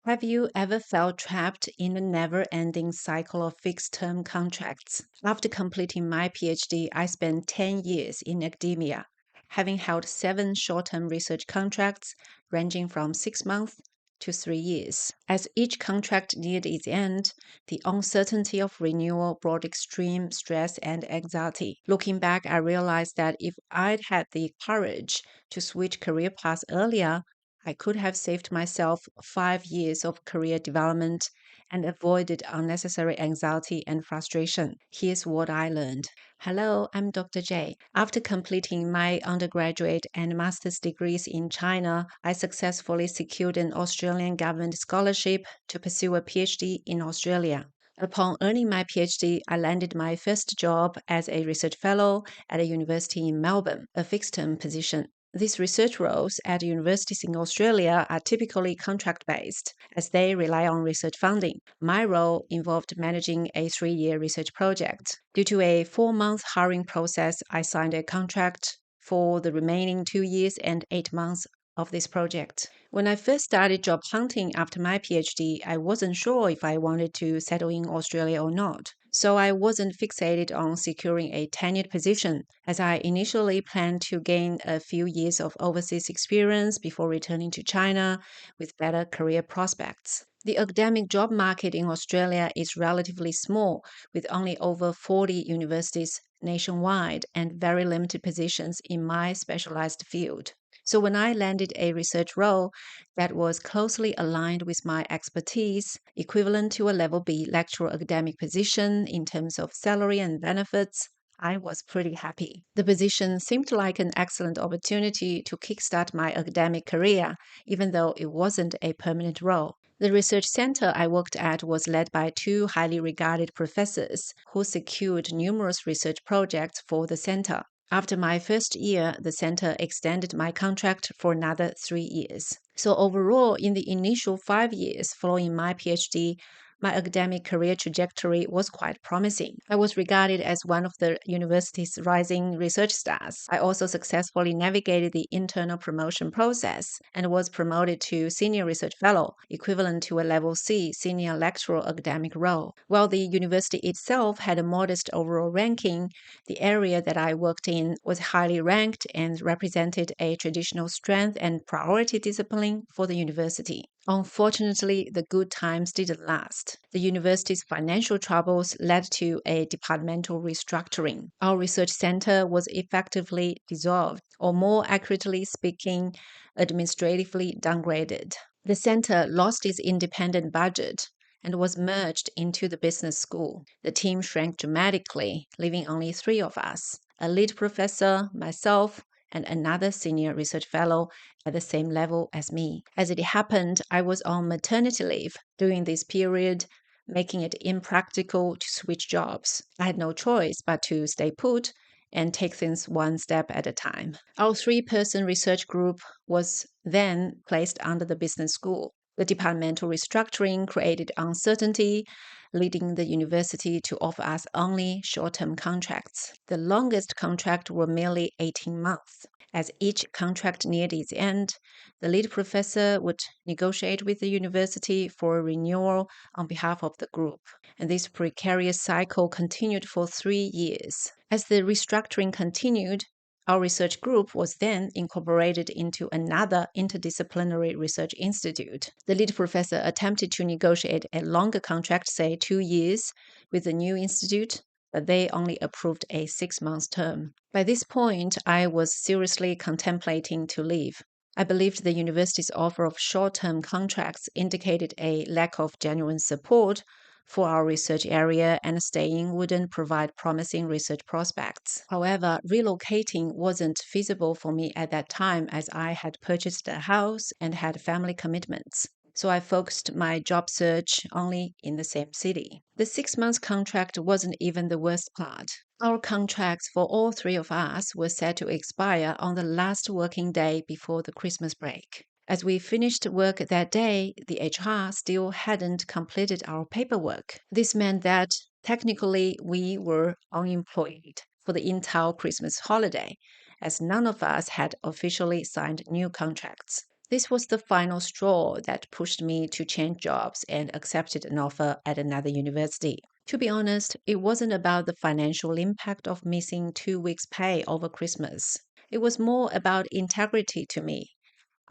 Have you ever felt trapped in a never-ending cycle of fixed-term contracts? After completing my PhD, I spent 10 years in academia, having held 7 short-term research contracts ranging from 6 months to 3 years. As each contract neared its end, the uncertainty of renewal brought extreme stress and anxiety. Looking back, I realized that if I'd had the courage to switch career paths earlier, I could have saved myself 5 years of career development and avoided unnecessary anxiety and frustration. Here's what I learned. Hello, I'm Dr. J. After completing my undergraduate and master's degrees in China, I successfully secured an Australian government scholarship to pursue a PhD in Australia. Upon earning my PhD, I landed my first job as a research fellow at a university in Melbourne, a fixed-term position. These research roles at universities in Australia are typically contract-based, as they rely on research funding. My role involved managing a 3-year research project. Due to a 4-month hiring process, I signed a contract for the remaining 2 years and 8 months of this project. When I first started job hunting after my PhD, I wasn't sure if I wanted to settle in Australia or not. So I wasn't fixated on securing a tenured position, as I initially planned to gain a few years of overseas experience before returning to China with better career prospects. The academic job market in Australia is relatively small, with only over 40 universities nationwide and very limited positions in my specialized field. So when I landed a research role that was closely aligned with my expertise, equivalent to a level B lecturer academic position in terms of salary and benefits, I was pretty happy. The position seemed like an excellent opportunity to kickstart my academic career, even though it wasn't a permanent role. The research center I worked at was led by 2 highly regarded professors who secured numerous research projects for the center. After my first year, the center extended my contract for another 3 years. So overall, in the initial 5 years following my PhD, my academic career trajectory was quite promising. I was regarded as one of the university's rising research stars. I also successfully navigated the internal promotion process and was promoted to senior research fellow, equivalent to a level C senior lecturer academic role. While the university itself had a modest overall ranking, the area that I worked in was highly ranked and represented a traditional strength and priority discipline for the university. Unfortunately, the good times didn't last. The university's financial troubles led to a departmental restructuring. Our research center was effectively dissolved, or more accurately speaking, administratively downgraded. The center lost its independent budget and was merged into the business school. The team shrank dramatically, leaving only 3 of us: a lead professor, myself, and another senior research fellow at the same level as me. As it happened, I was on maternity leave during this period, making it impractical to switch jobs. I had no choice but to stay put and take things one step at a time. Our 3-person research group was then placed under the business school. The departmental restructuring created uncertainty, leading the university to offer us only short-term contracts. The longest contract were merely 18 months. As each contract neared its end, the lead professor would negotiate with the university for a renewal on behalf of the group. And this precarious cycle continued for 3 years. As the restructuring continued, our research group was then incorporated into another interdisciplinary research institute. The lead professor attempted to negotiate a longer contract, say 2 years, with the new institute, but they only approved a 6-month term. By this point, I was seriously contemplating to leave. I believed the university's offer of short-term contracts indicated a lack of genuine support for our research area, and staying wouldn't provide promising research prospects. However, relocating wasn't feasible for me at that time, as I had purchased a house and had family commitments. So I focused my job search only in the same city. The 6-month contract wasn't even the worst part. Our contracts for all 3 of us were set to expire on the last working day before the Christmas break. As we finished work that day, the HR still hadn't completed our paperwork. This meant that technically we were unemployed for the entire Christmas holiday, as none of us had officially signed new contracts. This was the final straw that pushed me to change jobs and accepted an offer at another university. To be honest, it wasn't about the financial impact of missing 2 weeks' pay over Christmas. It was more about integrity to me.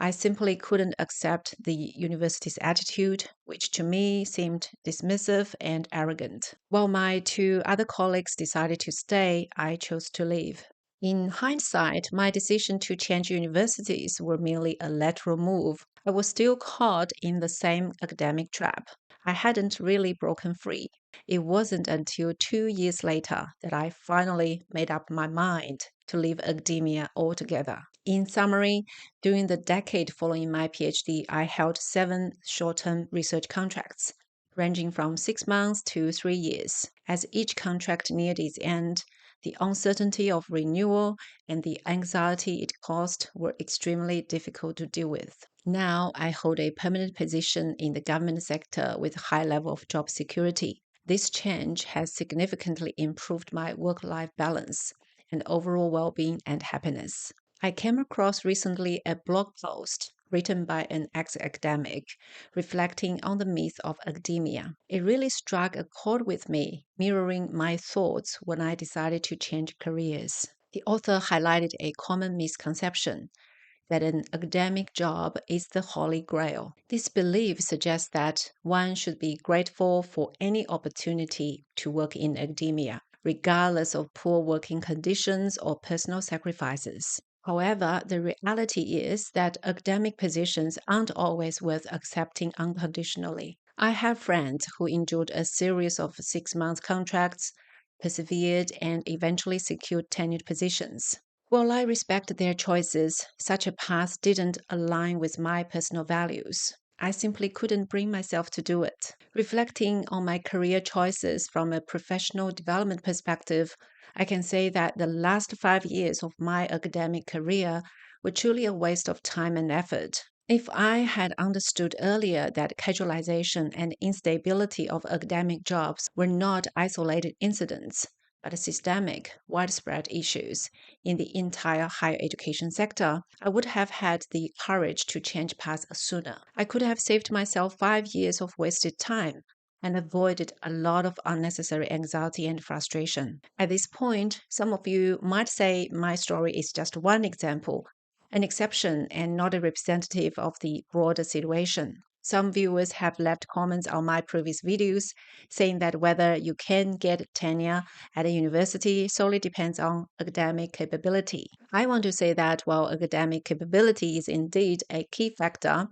I simply couldn't accept the university's attitude, which to me seemed dismissive and arrogant. While my 2 other colleagues decided to stay, I chose to leave. In hindsight, my decision to change universities were merely a lateral move. I was still caught in the same academic trap. I hadn't really broken free. It wasn't until 2 years later that I finally made up my mind to leave academia altogether. In summary, during the decade following my PhD, I held 7 short-term research contracts, ranging from 6 months to 3 years. As each contract neared its end, the uncertainty of renewal and the anxiety it caused were extremely difficult to deal with. Now I hold a permanent position in the government sector with a high level of job security. This change has significantly improved my work-life balance and overall well-being and happiness. I came across recently a blog post written by an ex-academic reflecting on the myth of academia. It really struck a chord with me, mirroring my thoughts when I decided to change careers. The author highlighted a common misconception that an academic job is the holy grail. This belief suggests that one should be grateful for any opportunity to work in academia, regardless of poor working conditions or personal sacrifices. However, the reality is that academic positions aren't always worth accepting unconditionally. I have friends who endured a series of 6-month contracts, persevered, and eventually secured tenured positions. While I respect their choices, such a path didn't align with my personal values. I simply couldn't bring myself to do it. Reflecting on my career choices from a professional development perspective, I can say that the last 5 years of my academic career were truly a waste of time and effort. If I had understood earlier that casualization and instability of academic jobs were not isolated incidents, but systemic, widespread issues in the entire higher education sector, I would have had the courage to change paths sooner. I could have saved myself 5 years of wasted time and avoided a lot of unnecessary anxiety and frustration. At this point, some of you might say my story is just one example, an exception and not a representative of the broader situation. Some viewers have left comments on my previous videos saying that whether you can get tenure at a university solely depends on academic capability. I want to say that while academic capability is indeed a key factor,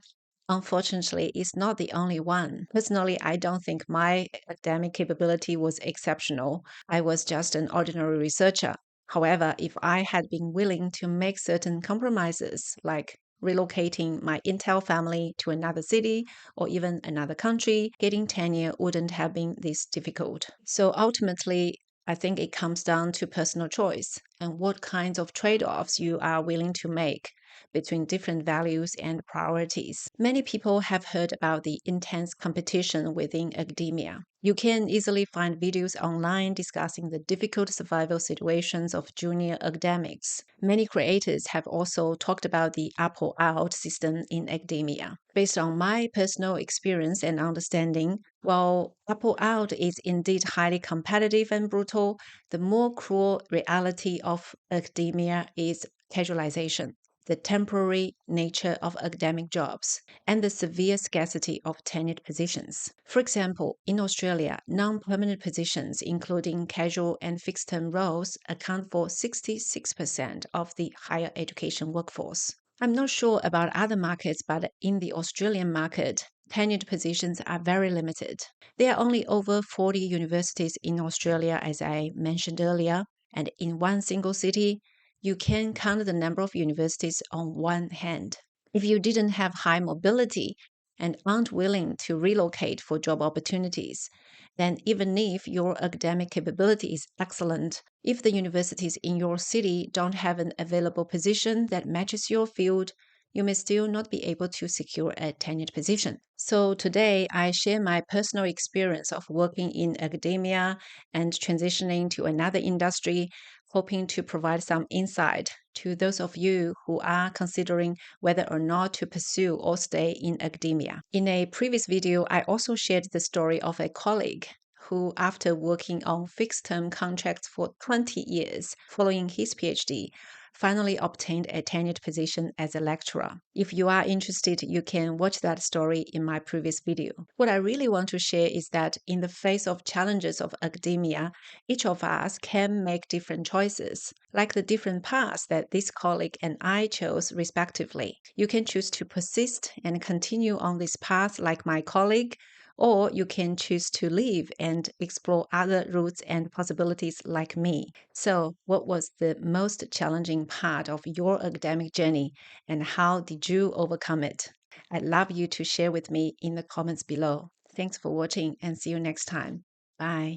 unfortunately, it's not the only one. Personally, I don't think my academic capability was exceptional. I was just an ordinary researcher. However, if I had been willing to make certain compromises, like relocating my Intel family to another city or even another country, getting tenure wouldn't have been this difficult. So ultimately, I think it comes down to personal choice and what kinds of trade-offs you are willing to make between different values and priorities. Many people have heard about the intense competition within academia. You can easily find videos online discussing the difficult survival situations of junior academics. Many creators have also talked about the up or out system in academia. Based on my personal experience and understanding, while up or out is indeed highly competitive and brutal, the more cruel reality of academia is casualization, the temporary nature of academic jobs, and the severe scarcity of tenured positions. For example, in Australia, non-permanent positions, including casual and fixed-term roles, account for 66% of the higher education workforce. I'm not sure about other markets, but in the Australian market, tenured positions are very limited. There are only over 40 universities in Australia, as I mentioned earlier, and in one single city, you can count the number of universities on one hand. If you didn't have high mobility and aren't willing to relocate for job opportunities, then even if your academic capability is excellent, if the universities in your city don't have an available position that matches your field, you may still not be able to secure a tenured position. So today, I share my personal experience of working in academia and transitioning to another industry hoping to provide some insight to those of you who are considering whether or not to pursue or stay in academia. In a previous video, I also shared the story of a colleague who, after working on fixed-term contracts for 20 years following his PhD, finally obtained a tenured position as a lecturer. If you are interested, you can watch that story in my previous video. What I really want to share is that in the face of challenges of academia, each of us can make different choices, like the different paths that this colleague and I chose respectively. You can choose to persist and continue on this path like my colleague, or you can choose to leave and explore other routes and possibilities like me. So, what was the most challenging part of your academic journey, and how did you overcome it? I'd love you to share with me in the comments below. Thanks for watching and see you next time. Bye.